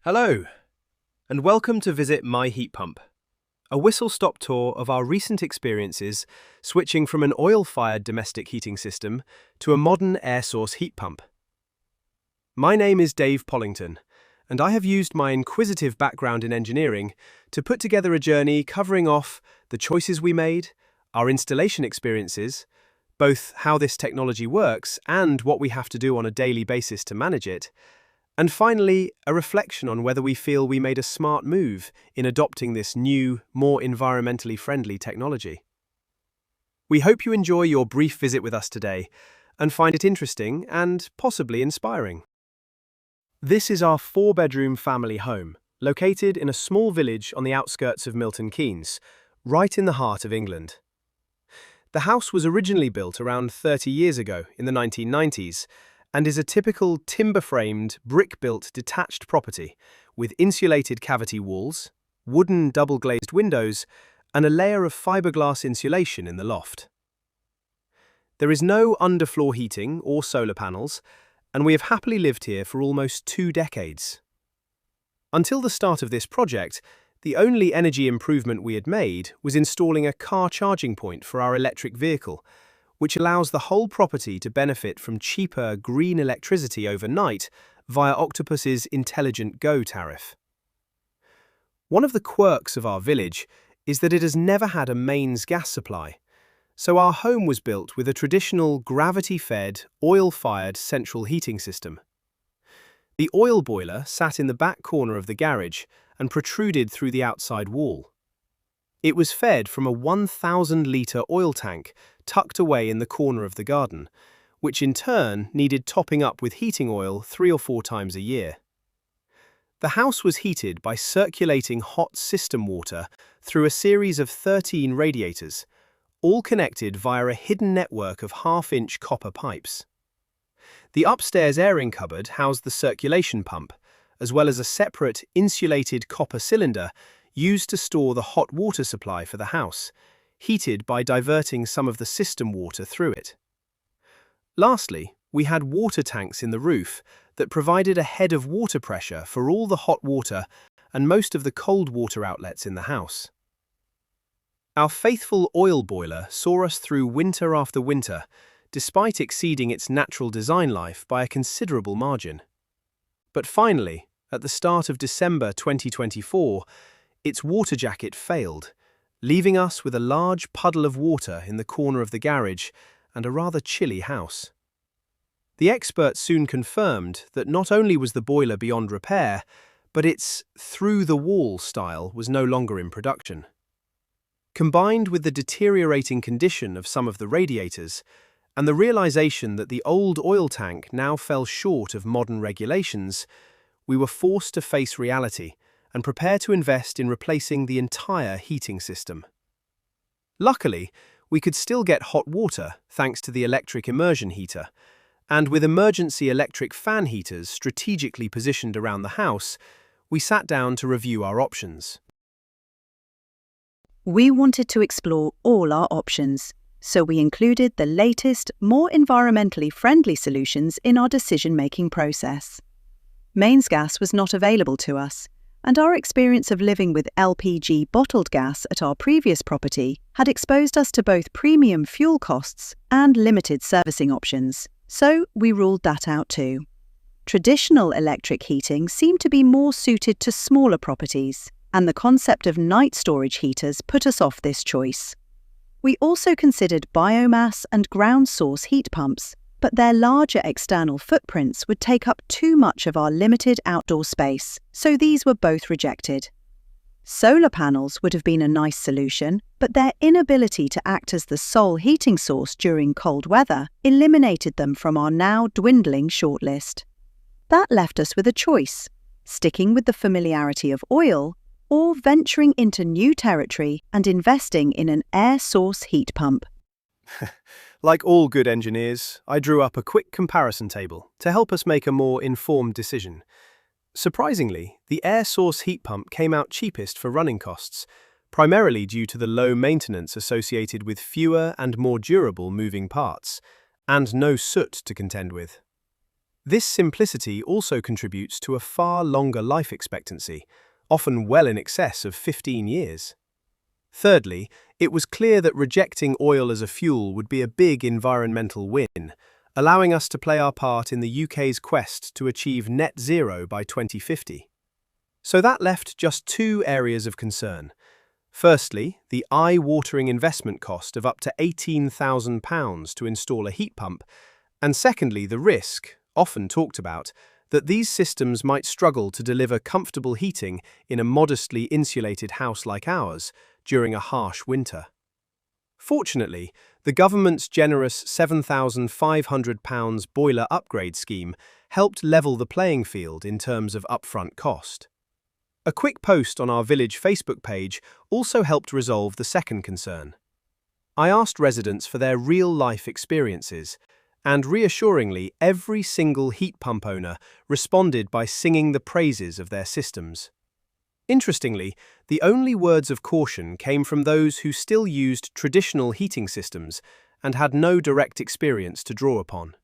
Hello, and welcome to visit My Heat Pump, a whistle-stop tour of our recent experiences switching from an oil-fired domestic heating system to a modern air source heat pump. My name is Dave Pollington, and I have used my inquisitive background in engineering to put together a journey covering off the choices we made, our installation experiences, both how this technology works and what we have to do on a daily basis to manage it, and finally, a reflection on whether we feel we made a smart move in adopting this new, more environmentally friendly technology. We hope you enjoy your brief visit with us today and find it interesting and possibly inspiring. This is our four-bedroom family home, located in a small village on the outskirts of Milton Keynes, right in the heart of England. The house was originally built around 30 years ago in the 1990s, and is a typical timber-framed, brick-built detached property with insulated cavity walls, wooden double-glazed windows, and a layer of fiberglass insulation in the loft. There is no underfloor heating or solar panels, and we have happily lived here for almost 2 decades. Until the start of this project, the only energy improvement we had made was installing a car charging point for our electric vehicle, which allows the whole property to benefit from cheaper green electricity overnight via Octopus's Intelligent Go tariff. One of the quirks of our village is that it has never had a mains gas supply, so our home was built with a traditional gravity-fed, oil-fired central heating system. The oil boiler sat in the back corner of the garage and protruded through the outside wall. It was fed from a 1,000-litre oil tank tucked away in the corner of the garden, which in turn needed topping up with heating oil 3 or 4 times a year. The house was heated by circulating hot system water through a series of 13 radiators, all connected via a hidden network of half-inch copper pipes. The upstairs airing cupboard housed the circulation pump, as well as a separate insulated copper cylinder used to store the hot water supply for the house, heated by diverting some of the system water through it. Lastly, we had water tanks in the roof that provided a head of water pressure for all the hot water and most of the cold water outlets in the house. Our faithful oil boiler saw us through winter after winter, despite exceeding its natural design life by a considerable margin. But finally, at the start of December 2024, its water jacket failed, leaving us with a large puddle of water in the corner of the garage and a rather chilly house. The experts soon confirmed that not only was the boiler beyond repair, but its through-the-wall style was no longer in production. Combined with the deteriorating condition of some of the radiators, and the realization that the old oil tank now fell short of modern regulations, we were forced to face reality and prepare to invest in replacing the entire heating system. Luckily, we could still get hot water thanks to the electric immersion heater, and with emergency electric fan heaters strategically positioned around the house, we sat down to review our options. We wanted to explore all our options, so we included the latest, more environmentally friendly solutions in our decision-making process. Mains gas was not available to us, and our experience of living with LPG bottled gas at our previous property had exposed us to both premium fuel costs and limited servicing options, so we ruled that out too. Traditional electric heating seemed to be more suited to smaller properties, and the concept of night storage heaters put us off this choice. We also considered biomass and ground source heat pumps, but their larger external footprints would take up too much of our limited outdoor space, so these were both rejected. Solar panels would have been a nice solution, but their inability to act as the sole heating source during cold weather eliminated them from our now dwindling shortlist. That left us with a choice: sticking with the familiarity of oil, or venturing into new territory and investing in an air source heat pump. Like all good engineers, I drew up a quick comparison table to help us make a more informed decision. Surprisingly, the air source heat pump came out cheapest for running costs, primarily due to the low maintenance associated with fewer and more durable moving parts, and no soot to contend with. This simplicity also contributes to a far longer life expectancy, often well in excess of 15 years. Thirdly, it was clear that rejecting oil as a fuel would be a big environmental win, allowing us to play our part in the UK's quest to achieve net zero by 2050. So that left just two areas of concern. Firstly, the eye-watering investment cost of up to £18,000 to install a heat pump, and secondly, the risk, often talked about, that these systems might struggle to deliver comfortable heating in a modestly insulated house like ours during a harsh winter. Fortunately, the government's generous £7,500 boiler upgrade scheme helped level the playing field in terms of upfront cost. A quick post on our village Facebook page also helped resolve the second concern. I asked residents for their real-life experiences, and reassuringly, every single heat pump owner responded by singing the praises of their systems. Interestingly, the only words of caution came from those who still used traditional heating systems and had no direct experience to draw upon.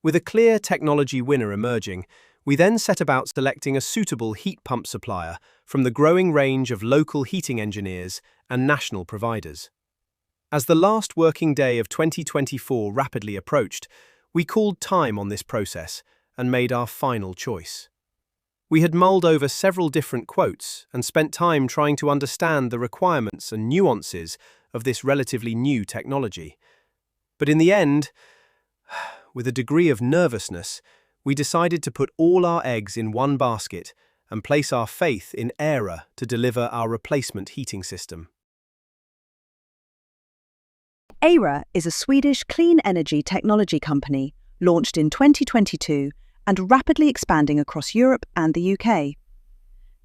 With a clear technology winner emerging, we then set about selecting a suitable heat pump supplier from the growing range of local heating engineers and national providers. As the last working day of 2024 rapidly approached, we called time on this process and made our final choice. We had mulled over several different quotes and spent time trying to understand the requirements and nuances of this relatively new technology. But in the end, with a degree of nervousness, we decided to put all our eggs in one basket and place our faith in Aira to deliver our replacement heating system. Aira is a Swedish clean energy technology company launched in 2022 and rapidly expanding across Europe and the UK.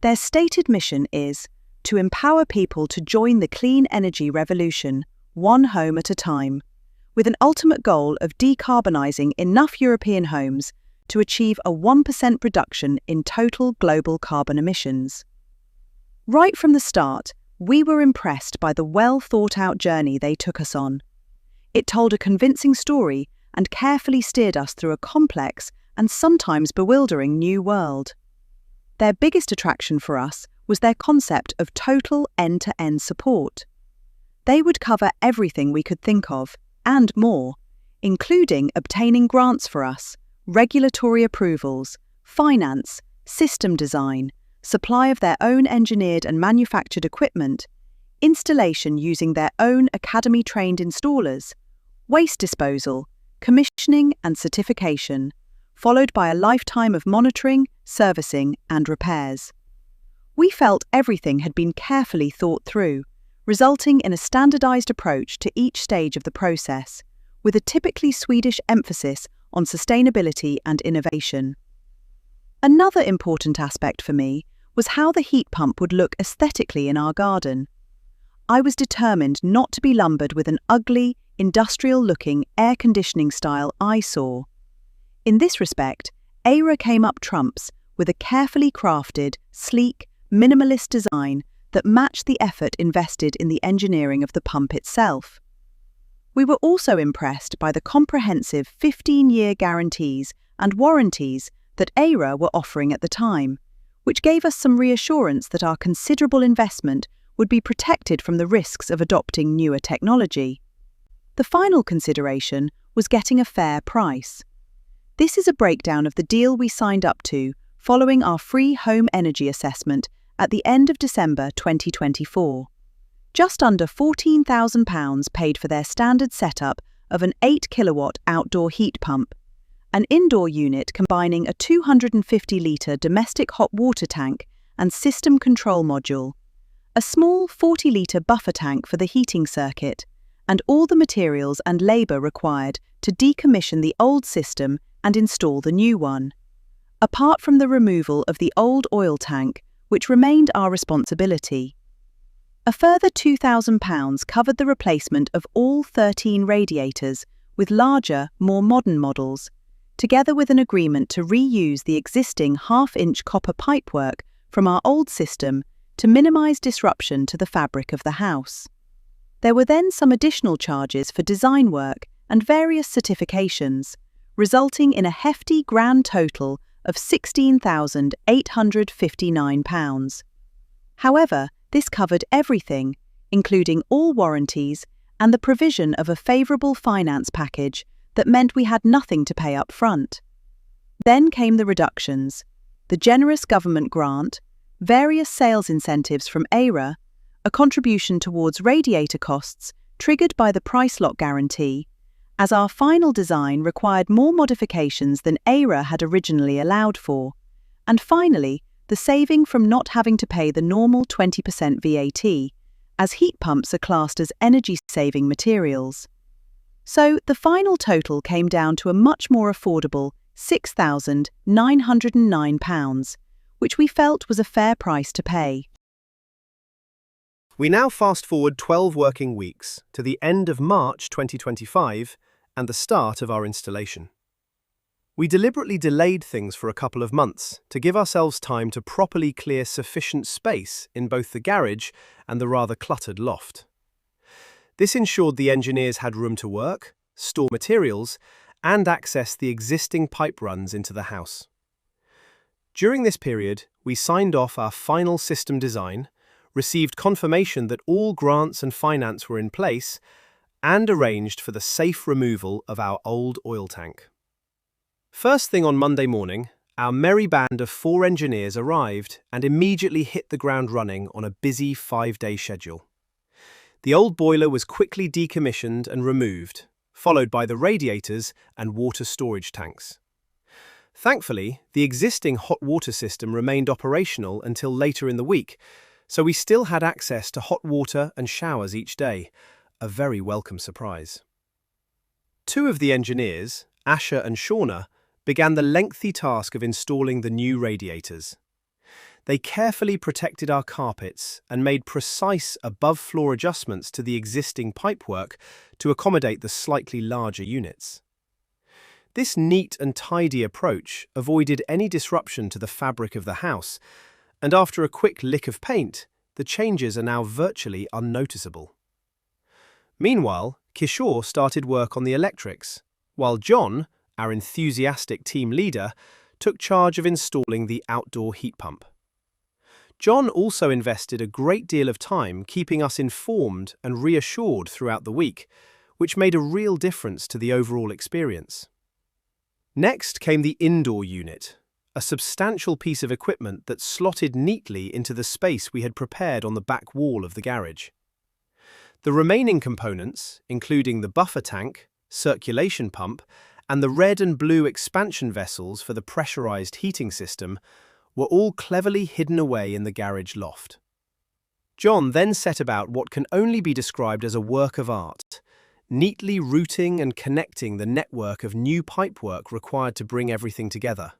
Their stated mission is to empower people to join the clean energy revolution, one home at a time, with an ultimate goal of decarbonising enough European homes to achieve a 1% reduction in total global carbon emissions. Right from the start, we were impressed by the well-thought-out journey they took us on. It told a convincing story and carefully steered us through a complex and sometimes bewildering new world. Their biggest attraction for us was their concept of total end-to-end support. They would cover everything we could think of, and more, including obtaining grants for us, regulatory approvals, finance, system design, supply of their own engineered and manufactured equipment, installation using their own academy-trained installers, waste disposal, commissioning and certification, followed by a lifetime of monitoring, servicing and repairs. We felt everything had been carefully thought through, resulting in a standardized approach to each stage of the process, with a typically Swedish emphasis on sustainability and innovation. Another important aspect for me was how the heat pump would look aesthetically in our garden. I was determined not to be lumbered with an ugly, industrial-looking air conditioning style eyesore. In this respect, Aira came up trumps with a carefully crafted, sleek, minimalist design that matched the effort invested in the engineering of the pump itself. We were also impressed by the comprehensive 15-year guarantees and warranties that Aira were offering at the time, which gave us some reassurance that our considerable investment would be protected from the risks of adopting newer technology. The final consideration was getting a fair price. This is a breakdown of the deal we signed up to following our free home energy assessment at the end of December 2024. Just under £14,000 paid for their standard setup of an 8-kilowatt outdoor heat pump, an indoor unit combining a 250-litre domestic hot water tank and system control module, a small 40-litre buffer tank for the heating circuit, and all the materials and labour required to decommission the old system and install the new one, apart from the removal of the old oil tank, which remained our responsibility. A further £2,000 covered the replacement of all 13 radiators with larger, more modern models, together with an agreement to reuse the existing half-inch copper pipework from our old system to minimise disruption to the fabric of the house. There were then some additional charges for design work and various certifications, resulting in a hefty grand total of £16,859. However, this covered everything, including all warranties and the provision of a favourable finance package that meant we had nothing to pay up front. Then came the reductions, the generous government grant, various sales incentives from Aira, a contribution towards radiator costs triggered by the price lock guarantee, as our final design required more modifications than Aira had originally allowed for, and finally, the saving from not having to pay the normal 20% VAT, as heat pumps are classed as energy-saving materials. So the final total came down to a much more affordable £6,909, which we felt was a fair price to pay. We now fast forward 12 working weeks to the end of March 2025 and the start of our installation. We deliberately delayed things for a couple of months to give ourselves time to properly clear sufficient space in both the garage and the rather cluttered loft. This ensured the engineers had room to work, store materials, and access the existing pipe runs into the house. During this period, we signed off our final system design, received confirmation that all grants and finance were in place, and arranged for the safe removal of our old oil tank. First thing on Monday morning, our merry band of 4 engineers arrived and immediately hit the ground running on a busy 5-day schedule. The old boiler was quickly decommissioned and removed, followed by the radiators and water storage tanks. Thankfully, the existing hot water system remained operational until later in the week, so we still had access to hot water and showers each day, a very welcome surprise. 2 of the engineers, Aira and Shauna, began the lengthy task of installing the new radiators. They carefully protected our carpets and made precise above-floor adjustments to the existing pipework to accommodate the slightly larger units. This neat and tidy approach avoided any disruption to the fabric of the house, and after a quick lick of paint, the changes are now virtually unnoticeable. Meanwhile, Kishore started work on the electrics, while John, our enthusiastic team leader, took charge of installing the outdoor heat pump. John also invested a great deal of time keeping us informed and reassured throughout the week, which made a real difference to the overall experience. Next came the indoor unit, a substantial piece of equipment that slotted neatly into the space we had prepared on the back wall of the garage. The remaining components, including the buffer tank, circulation pump, and the red and blue expansion vessels for the pressurized heating system, were all cleverly hidden away in the garage loft. John then set about what can only be described as a work of art, neatly routing and connecting the network of new pipework required to bring everything together.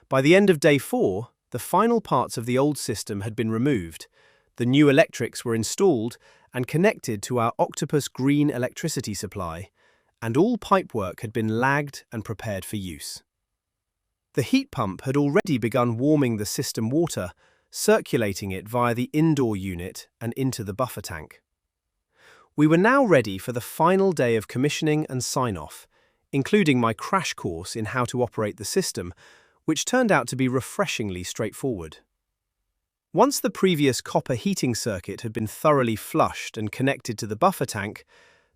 By the end of day 4, the final parts of the old system had been removed, the new electrics were installed and connected to our Octopus green electricity supply, and all pipework had been lagged and prepared for use. The heat pump had already begun warming the system water, circulating it via the indoor unit and into the buffer tank. We were now ready for the final day of commissioning and sign-off, including my crash course in how to operate the system, which turned out to be refreshingly straightforward. Once the previous copper heating circuit had been thoroughly flushed and connected to the buffer tank,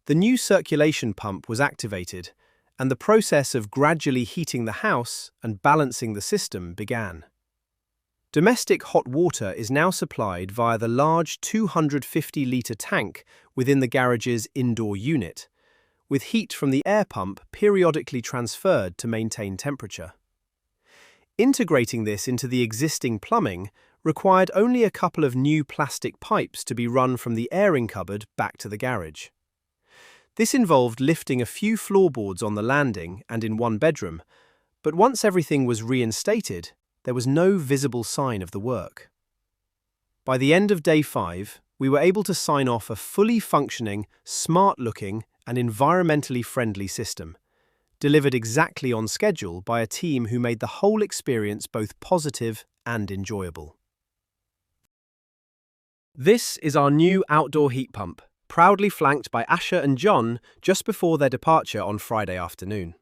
the new circulation pump was activated, and the process of gradually heating the house and balancing the system began. Domestic hot water is now supplied via the large 250-litre tank within the garage's indoor unit, with heat from the air pump periodically transferred to maintain temperature. Integrating this into the existing plumbing required only a couple of new plastic pipes to be run from the airing cupboard back to the garage. This involved lifting a few floorboards on the landing and in one bedroom, but once everything was reinstated, there was no visible sign of the work. By the end of day 5, we were able to sign off a fully functioning, smart-looking, and environmentally friendly system, delivered exactly on schedule by a team who made the whole experience both positive and enjoyable. This is our new outdoor heat pump, proudly flanked by Aira and John just before their departure on Friday afternoon.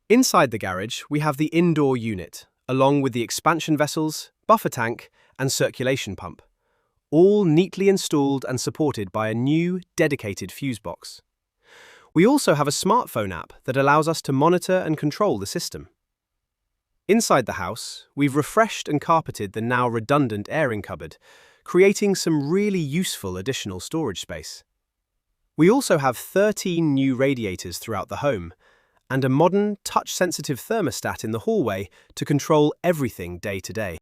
Inside the garage, we have the indoor unit, along with the expansion vessels, buffer tank, and circulation pump, all neatly installed and supported by a new, dedicated fuse box. We also have a smartphone app that allows us to monitor and control the system. Inside the house, we've refreshed and carpeted the now redundant airing cupboard, creating some really useful additional storage space. We also have 13 new radiators throughout the home, and a modern, touch-sensitive thermostat in the hallway to control everything day to day.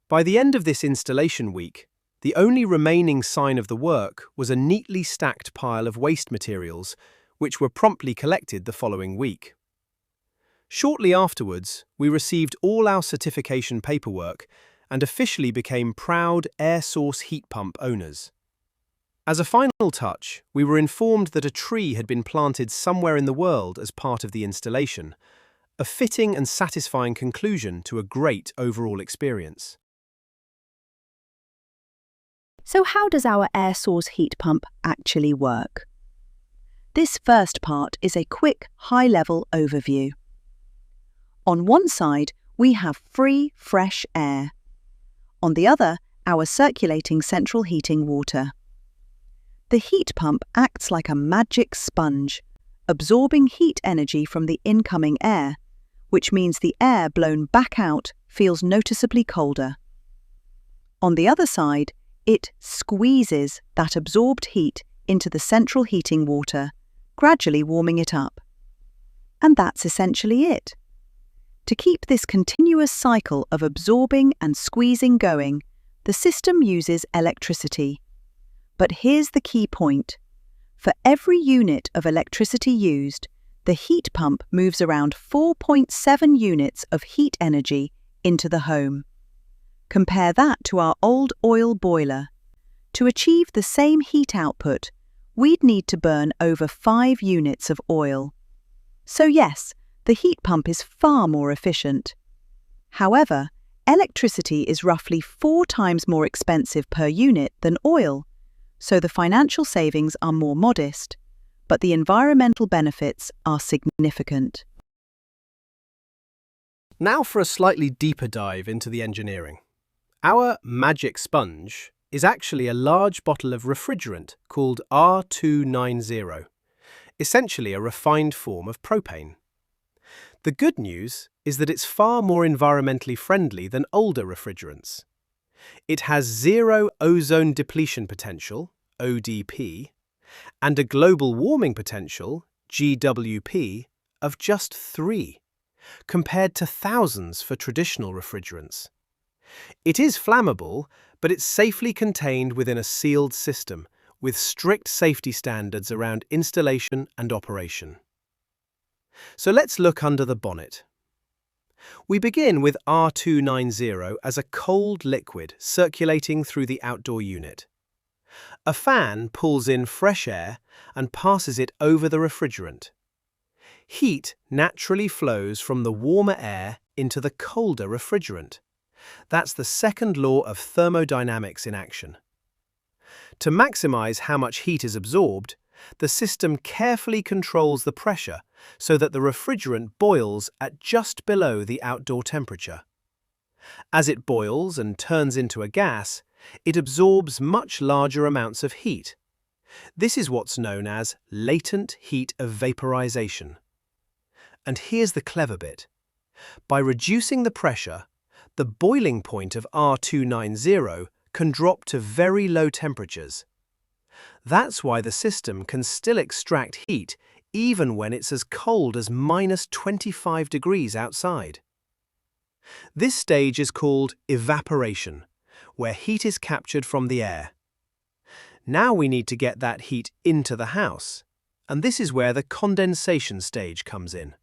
By the end of this installation week, the only remaining sign of the work was a neatly stacked pile of waste materials, which were promptly collected the following week. Shortly afterwards, we received all our certification paperwork and officially became proud air source heat pump owners. As a final touch, we were informed that a tree had been planted somewhere in the world as part of the installation, a fitting and satisfying conclusion to a great overall experience. So how does our air source heat pump actually work? This first part is a quick, high-level overview. On one side, we have free, fresh air. On the other, our circulating central heating water. The heat pump acts like a magic sponge, absorbing heat energy from the incoming air, which means the air blown back out feels noticeably colder. On the other side, it squeezes that absorbed heat into the central heating water, gradually warming it up. And that's essentially it. To keep this continuous cycle of absorbing and squeezing going, the system uses electricity. But here's the key point. For every unit of electricity used, the heat pump moves around 4.7 units of heat energy into the home. Compare that to our old oil boiler. To achieve the same heat output, we'd need to burn over 5 units of oil. So yes, the heat pump is far more efficient. However, electricity is roughly 4 times more expensive per unit than oil, so the financial savings are more modest, but the environmental benefits are significant. Now for a slightly deeper dive into the engineering. Our magic sponge is actually a large bottle of refrigerant called R290, essentially a refined form of propane. The good news is that it's far more environmentally friendly than older refrigerants. It has zero ozone depletion potential, ODP, and a global warming potential, GWP, of just 3, compared to thousands for traditional refrigerants. It is flammable, but it's safely contained within a sealed system, with strict safety standards around installation and operation. So let's look under the bonnet. We begin with R290 as a cold liquid circulating through the outdoor unit. A fan pulls in fresh air and passes it over the refrigerant. Heat naturally flows from the warmer air into the colder refrigerant. That's the second law of thermodynamics in action. To maximize how much heat is absorbed, the system carefully controls the pressure so that the refrigerant boils at just below the outdoor temperature. As it boils and turns into a gas, it absorbs much larger amounts of heat. This is what's known as latent heat of vaporization. And here's the clever bit. By reducing the pressure, the boiling point of R290 can drop to very low temperatures. That's why the system can still extract heat even when it's as cold as -25 degrees outside. This stage is called evaporation, where heat is captured from the air. Now we need to get that heat into the house, and this is where the condensation stage comes in.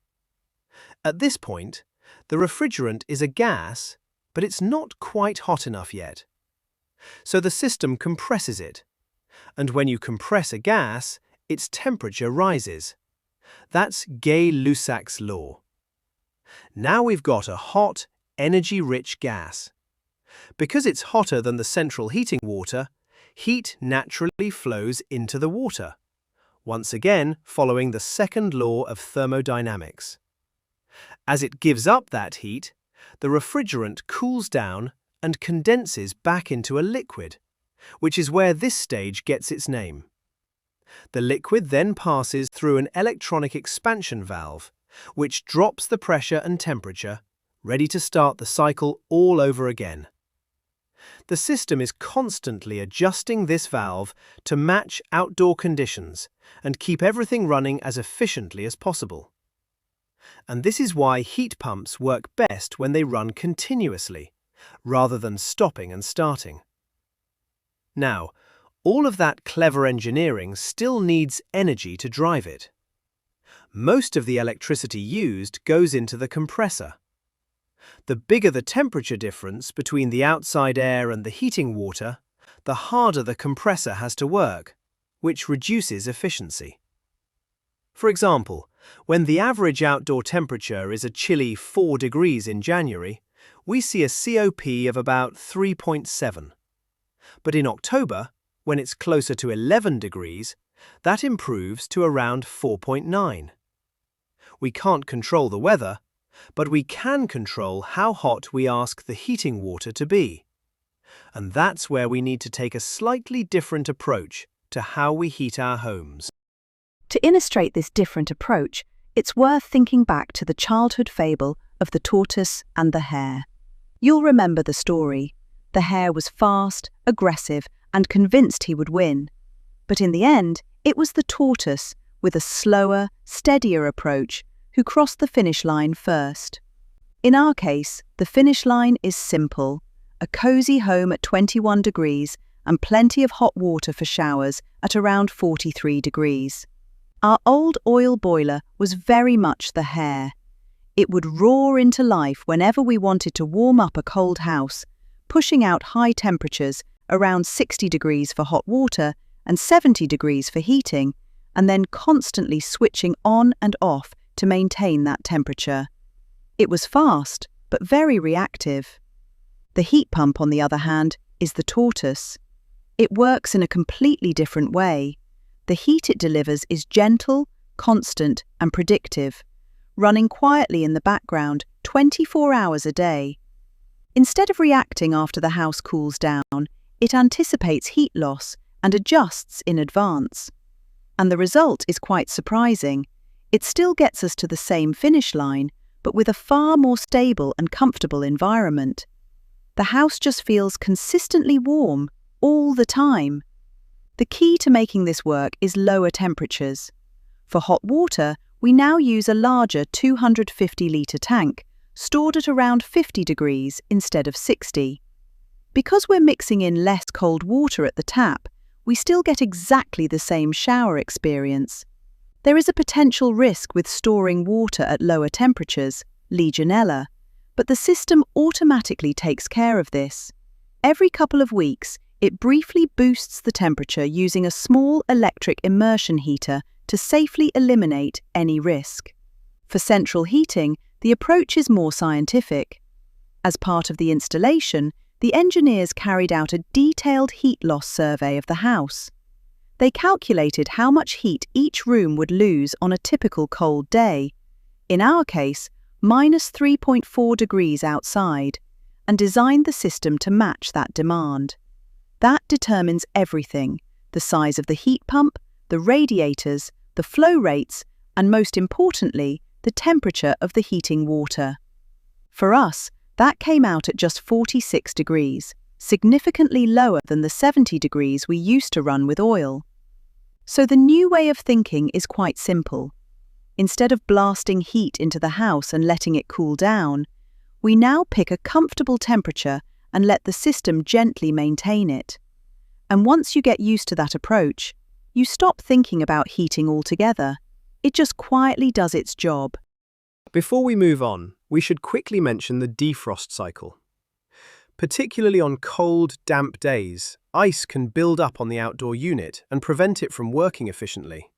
At this point, the refrigerant is a gas, but it's not quite hot enough yet. So the system compresses it. And when you compress a gas, its temperature rises. That's Gay-Lussac's law. Now we've got a hot, energy-rich gas. Because it's hotter than the central heating water, heat naturally flows into the water, once again following the second law of thermodynamics. As it gives up that heat, the refrigerant cools down and condenses back into a liquid, which is where this stage gets its name. The liquid then passes through an electronic expansion valve, which drops the pressure and temperature, ready to start the cycle all over again. The system is constantly adjusting this valve to match outdoor conditions and keep everything running as efficiently as possible. And this is why heat pumps work best when they run continuously, rather than stopping and starting. Now, all of that clever engineering still needs energy to drive it. Most of the electricity used goes into the compressor. The bigger the temperature difference between the outside air and the heating water, the harder the compressor has to work, which reduces efficiency. For example, when the average outdoor temperature is a chilly 4 degrees in January, we see a COP of about 3.7. But in October, when it's closer to 11 degrees, that improves to around 4.9. We can't control the weather, but we can control how hot we ask the heating water to be. And that's where we need to take a slightly different approach to how we heat our homes. To illustrate this different approach, it's worth thinking back to the childhood fable of the tortoise and the hare. You'll remember the story. The hare was fast, aggressive, and convinced he would win. But in the end, it was the tortoise, with a slower, steadier approach, who crossed the finish line first. In our case, the finish line is simple: a cozy home at 21 degrees and plenty of hot water for showers at around 43 degrees. Our old oil boiler was very much the hare. It would roar into life whenever we wanted to warm up a cold house, pushing out high temperatures around 60 degrees for hot water and 70 degrees for heating, and then constantly switching on and off to maintain that temperature. It was fast, but very reactive. The heat pump, on the other hand, is the tortoise. It works in a completely different way. The heat it delivers is gentle, constant, and predictive, running quietly in the background 24 hours a day. Instead of reacting after the house cools down, it anticipates heat loss and adjusts in advance. And the result is quite surprising. It still gets us to the same finish line, but with a far more stable and comfortable environment. The house just feels consistently warm all the time. The key to making this work is lower temperatures. For hot water, we now use a larger 250-litre tank, stored at around 50 degrees instead of 60. Because we're mixing in less cold water at the tap, we still get exactly the same shower experience. There is a potential risk with storing water at lower temperatures, Legionella, but the system automatically takes care of this. Every couple of weeks, it briefly boosts the temperature using a small electric immersion heater to safely eliminate any risk. For central heating, the approach is more scientific. As part of the installation, the engineers carried out a detailed heat loss survey of the house. They calculated how much heat each room would lose on a typical cold day, in our case, minus 3.4 degrees outside, and designed the system to match that demand. That determines everything: the size of the heat pump, the radiators, the flow rates, and most importantly, the temperature of the heating water. For us, that came out at just 46 degrees, significantly lower than the 70 degrees we used to run with oil. So the new way of thinking is quite simple. Instead of blasting heat into the house and letting it cool down, we now pick a comfortable temperature and let the system gently maintain it. And once you get used to that approach, you stop thinking about heating altogether. It just quietly does its job. Before we move on, we should quickly mention the defrost cycle. Particularly on cold, damp days, ice can build up on the outdoor unit and prevent it from working efficiently.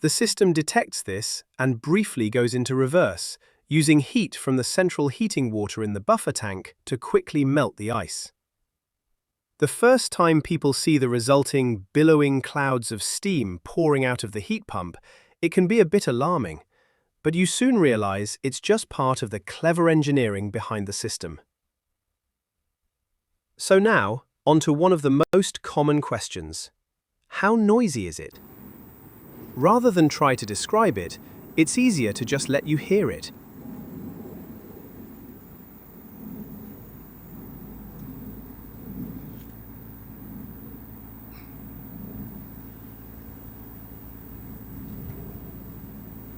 The system detects this and briefly goes into reverse, using heat from the central heating water in the buffer tank to quickly melt the ice. The first time people see the resulting billowing clouds of steam pouring out of the heat pump, it can be a bit alarming. but you soon realize it's just part of the clever engineering behind the system. So now, on to one of the most common questions. How noisy is it? Rather than try to describe it, it's easier to just let you hear it.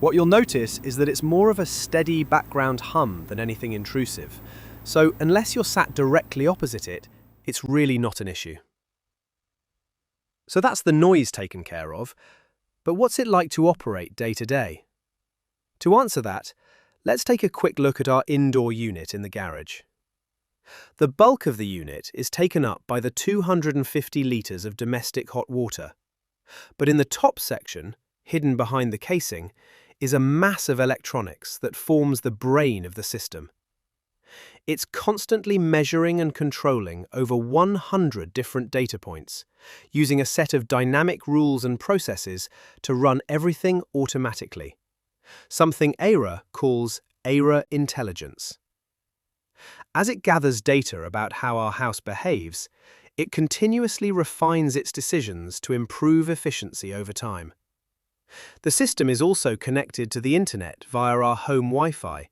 What you'll notice is that it's more of a steady background hum than anything intrusive, so unless you're sat directly opposite it, it's really not an issue. So that's the noise taken care of, but what's it like to operate day to day? To answer that, let's take a quick look at our indoor unit in the garage. The bulk of the unit is taken up by the 250 litres of domestic hot water, but in the top section, hidden behind the casing, is a mass of electronics that forms the brain of the system. It's constantly measuring and controlling over 100 different data points, using a set of dynamic rules and processes to run everything automatically, something Aira calls Aira intelligence. As it gathers data about how our house behaves, it continuously refines its decisions to improve efficiency over time. The system is also connected to the internet via our home Wi-Fi,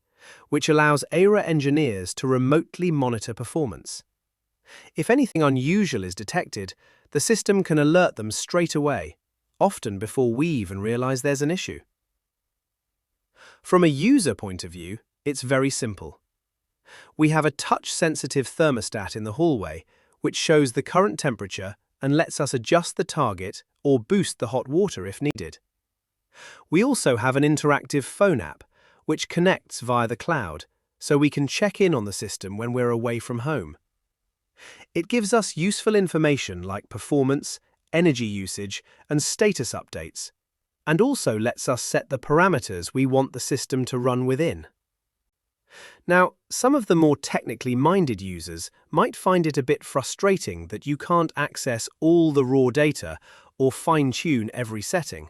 which allows Aira engineers to remotely monitor performance. If anything unusual is detected, the system can alert them straight away, often before we even realize there's an issue. From a user point of view, it's very simple. We have a touch-sensitive thermostat in the hallway, which shows the current temperature and lets us adjust the target or boost the hot water if needed. We also have an interactive phone app, which connects via the cloud, so we can check in on the system when we're away from home. It gives us useful information like performance, energy usage, and status updates, and also lets us set the parameters we want the system to run within. Now, some of the more technically minded users might find it a bit frustrating that you can't access all the raw data or fine-tune every setting.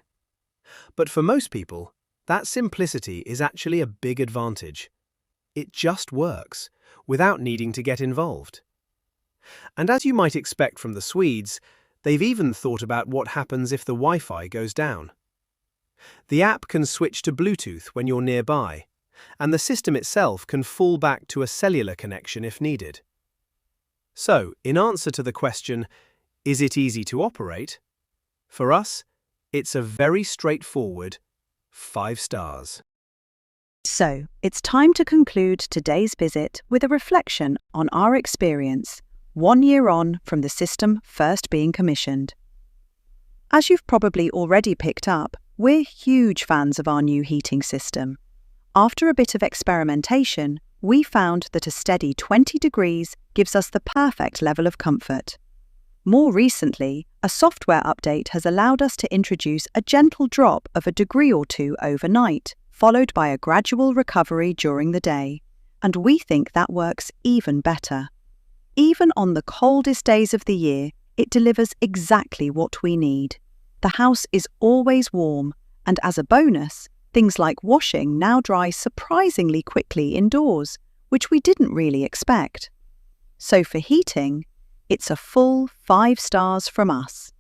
But for most people, that simplicity is actually a big advantage. It just works, without needing to get involved. And as you might expect from the Swedes, they've even thought about what happens if the Wi-Fi goes down. The app can switch to Bluetooth when you're nearby, and the system itself can fall back to a cellular connection if needed. So, in answer to the question, is it easy to operate? For us, it's a very straightforward 5 stars. So, it's time to conclude today's visit with a reflection on our experience 1 year on from the system first being commissioned. As you've probably already picked up, we're huge fans of our new heating system. After a bit of experimentation, we found that a steady 20 degrees gives us the perfect level of comfort. More recently, a software update has allowed us to introduce a gentle drop of a degree or two overnight, followed by a gradual recovery during the day, and we think that works even better. Even on the coldest days of the year, it delivers exactly what we need. The house is always warm, and as a bonus, things like washing now dry surprisingly quickly indoors, which we didn't really expect. So for heating, it's a full 5 stars from us.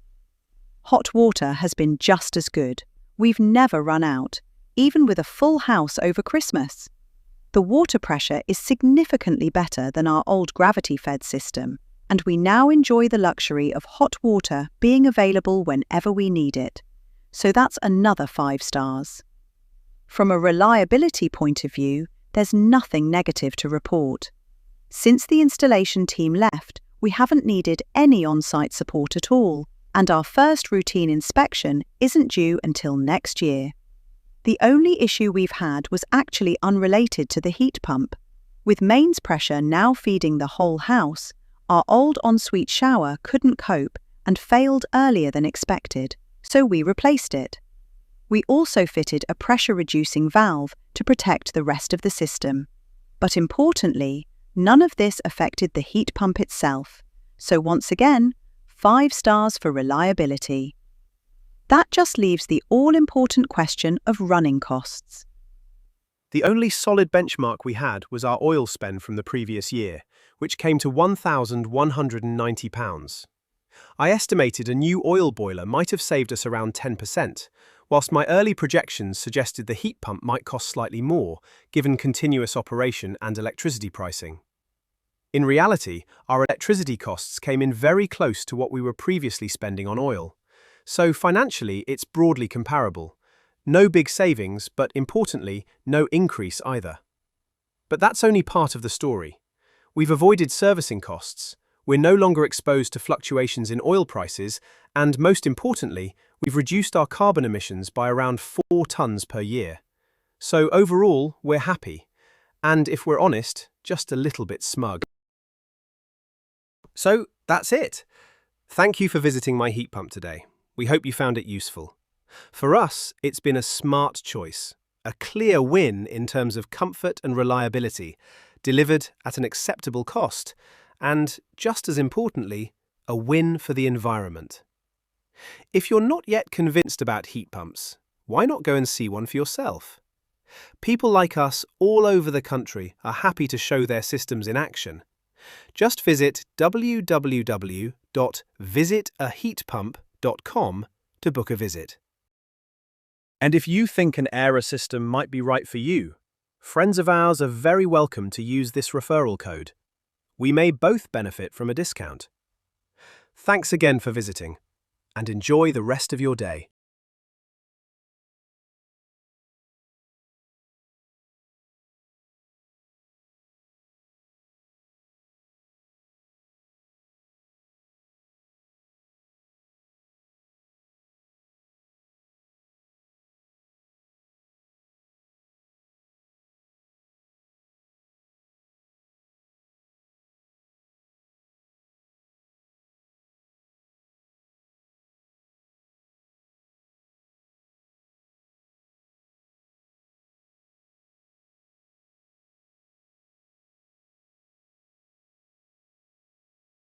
Hot water has been just as good. We've never run out, even with a full house over Christmas. The water pressure is significantly better than our old gravity-fed system, and we now enjoy the luxury of hot water being available whenever we need it. So that's another 5 stars. From a reliability point of view, there's nothing negative to report. Since the installation team left, we haven't needed any on-site support at all, and our first routine inspection isn't due until next year. The only issue we've had was actually unrelated to the heat pump. With mains pressure now feeding the whole house, our old ensuite shower couldn't cope and failed earlier than expected, so we replaced it. We also fitted a pressure-reducing valve to protect the rest of the system. But importantly, none of this affected the heat pump itself, so once again, 5 stars for reliability. That just leaves the all-important question of running costs. The only solid benchmark we had was our oil spend from the previous year, which came to £1,190. I estimated a new oil boiler might have saved us around 10%, whilst my early projections suggested the heat pump might cost slightly more, given continuous operation and electricity pricing. In reality, our electricity costs came in very close to what we were previously spending on oil. So financially, it's broadly comparable. No big savings, but importantly, no increase either. But that's only part of the story. We've avoided servicing costs, we're no longer exposed to fluctuations in oil prices, and most importantly, we've reduced our carbon emissions by around 4 tons per year. So overall, we're happy. And if we're honest, just a little bit smug. So that's it. Thank you for visiting my heat pump today. We hope you found it useful. For us, it's been a smart choice, a clear win in terms of comfort and reliability, delivered at an acceptable cost, and, just as importantly, a win for the environment. If you're not yet convinced about heat pumps, why not go and see one for yourself? People like us all over the country are happy to show their systems in action. Just visit www.visitaheatpump.com to book a visit. And if you think an Aira system might be right for you, friends of ours are very welcome to use this referral code. We may both benefit from a discount. Thanks again for visiting, and enjoy the rest of your day.